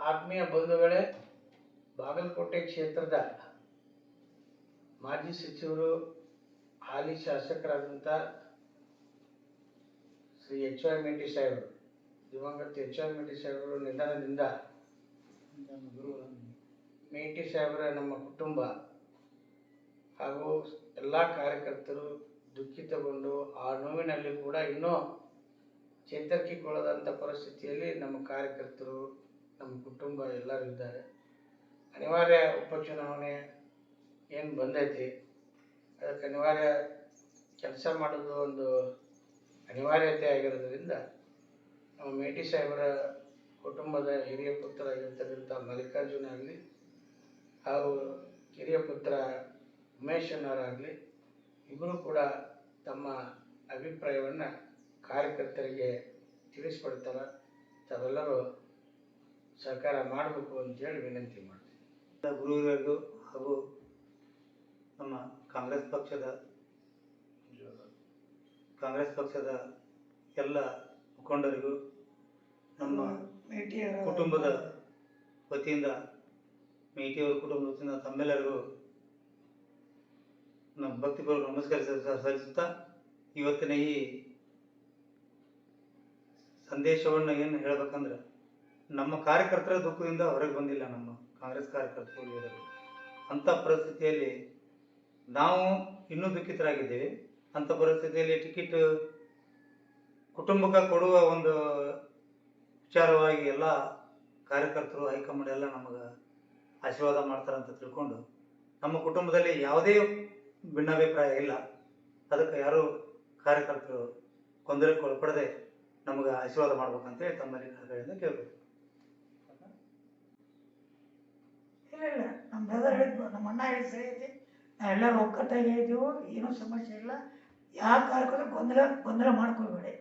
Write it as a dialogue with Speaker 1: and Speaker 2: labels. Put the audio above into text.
Speaker 1: ಆತ್ಮೀಯ ಬಂಧುಗಳೇ, ಬಾಗಲಕೋಟೆ ಕ್ಷೇತ್ರದ ಮಾಜಿ ಸಚಿವರು ಹಾಲಿ ಶಾಸಕರಾದಂಥ ಶ್ರೀ ಎಚ್ ವೈ ಮೇಟಿ ಸಾಹೇಬರು, ದಿವಂಗತ ಎಚ್ ವೈ ಮೇಟಿ ಸಾಹೇಬರು ನಿಧನದಿಂದ ಮೇಟಿ ಸಾಹೇಬರ ನಮ್ಮ ಕುಟುಂಬ ಹಾಗೂ ಎಲ್ಲ ಕಾರ್ಯಕರ್ತರು ದುಃಖಿತಗೊಂಡು ಆ ನೋವಿನಲ್ಲಿ ಕೂಡ ಇನ್ನೂ ಚೇತರಿಸಿಕೊಳ್ಳದಂಥ ಪರಿಸ್ಥಿತಿಯಲ್ಲಿ ನಮ್ಮ ಕಾರ್ಯಕರ್ತರು, ನಮ್ಮ ಕುಟುಂಬ ಎಲ್ಲರೂ ಇದ್ದಾರೆ. ಅನಿವಾರ್ಯ ಉಪಚುನಾವಣೆ ಏನು ಬಂದೈತಿ, ಅದಕ್ಕೆ ಅನಿವಾರ್ಯ ಕೆಲಸ ಮಾಡೋದು ಒಂದು ಅನಿವಾರ್ಯತೆ ಆಗಿರೋದ್ರಿಂದ ನಮ್ಮ ಮೇಟಿ ಸಾಹೇಬರ ಕುಟುಂಬದ ಹಿರಿಯ ಪುತ್ರ ಆಗಿರ್ತಕ್ಕಂಥ ಮಲ್ಲಿಕಾರ್ಜುನ ಆಗಲಿ ಹಾಗೂ ಕಿರಿಯ ಪುತ್ರ ಉಮೇಶನವರಾಗಲಿ ಇಬ್ಬರು ಕೂಡ ತಮ್ಮ ಅಭಿಪ್ರಾಯವನ್ನು ಕಾರ್ಯಕರ್ತರಿಗೆ ತಿಳಿಸ್ಕೊಡ್ತಾರೆ. ತಾವೆಲ್ಲರೂ ಸಹಕಾರ ಮಾಡಬೇಕು ಅಂತೇಳಿ ವಿನಂತಿ ಮಾಡ್ತೀನಿ.
Speaker 2: ಗುರುವರಿಗೂ ಹಾಗೂ ನಮ್ಮ ಕಾಂಗ್ರೆಸ್ ಪಕ್ಷದ ಎಲ್ಲ ಮುಖಂಡರಿಗೂ ನಮ್ಮ ಕುಟುಂಬದ ವತಿಯಿಂದ ಮೇಟಿಯವರ ಕುಟುಂಬದ ವತಿಯಿಂದ ತಮ್ಮೆಲ್ಲರಿಗೂ ನಮ್ಮ ಭಕ್ತಿಪೂರ್ವಕ ನಮಸ್ಕಾರ ಸಲ್ಲಿಸುತ್ತಾ ಇವತ್ತಿನ ಈ ಸಂದೇಶವನ್ನು ಏನು ಹೇಳ್ಬೇಕಂದ್ರೆ, ನಮ್ಮ ಕಾರ್ಯಕರ್ತರ ದುಃಖದಿಂದ ಹೊರಗೆ ಬಂದಿಲ್ಲ ನಮ್ಮ ಕಾಂಗ್ರೆಸ್ ಕಾರ್ಯಕರ್ತರು. ಅಂಥ ಪರಿಸ್ಥಿತಿಯಲ್ಲಿ ನಾವು ಇನ್ನೂ ದುಃಖಿತರಾಗಿದ್ದೇವೆ. ಅಂಥ ಪರಿಸ್ಥಿತಿಯಲ್ಲಿ ಟಿಕೆಟ್ ಕುಟುಂಬಕ್ಕೆ ಕೊಡುವ ಒಂದು ವಿಚಾರವಾಗಿ ಎಲ್ಲ ಕಾರ್ಯಕರ್ತರು ಹೈಕಮಾಂಡ್ ಎಲ್ಲ ನಮಗೆ ಆಶೀರ್ವಾದ ಮಾಡ್ತಾರಂತ ತಿಳ್ಕೊಂಡು ನಮ್ಮ ಕುಟುಂಬದಲ್ಲಿ ಯಾವುದೇ ಭಿನ್ನಾಭಿಪ್ರಾಯ ಇಲ್ಲ. ಅದಕ್ಕೆ ಯಾರು ಕಾರ್ಯಕರ್ತರು ಗೊಂದಲಕ್ಕೆ ಒಳಪಡದೆ ನಮಗೆ ಆಶೀರ್ವಾದ ಮಾಡ್ಬೇಕಂತೇಳಿ ತಮ್ಮಲ್ಲಿ ಕಡೆಯಿಂದ ಕೇಳಬೇಕು.
Speaker 3: ಇಲ್ಲ ನಮ್ಮ ಬ್ರದರ್ ಹೇಳಿದ್ವು, ನಮ್ಮ ಅಣ್ಣ ಹೇಳಿದ ಸರಿ ಐತಿ. ನಾವೆಲ್ಲರೂ ಒಕ್ಕಟ್ಟಾಗಿ ಇದ್ದೀವಿ, ಏನೂ ಸಮಸ್ಯೆ ಇಲ್ಲ. ಯಾವ ಕಾರ್ಯಕ್ಕೂ ಗೊಂದಲ ಮಾಡ್ಕೊಳ್ಬೇಡಿ.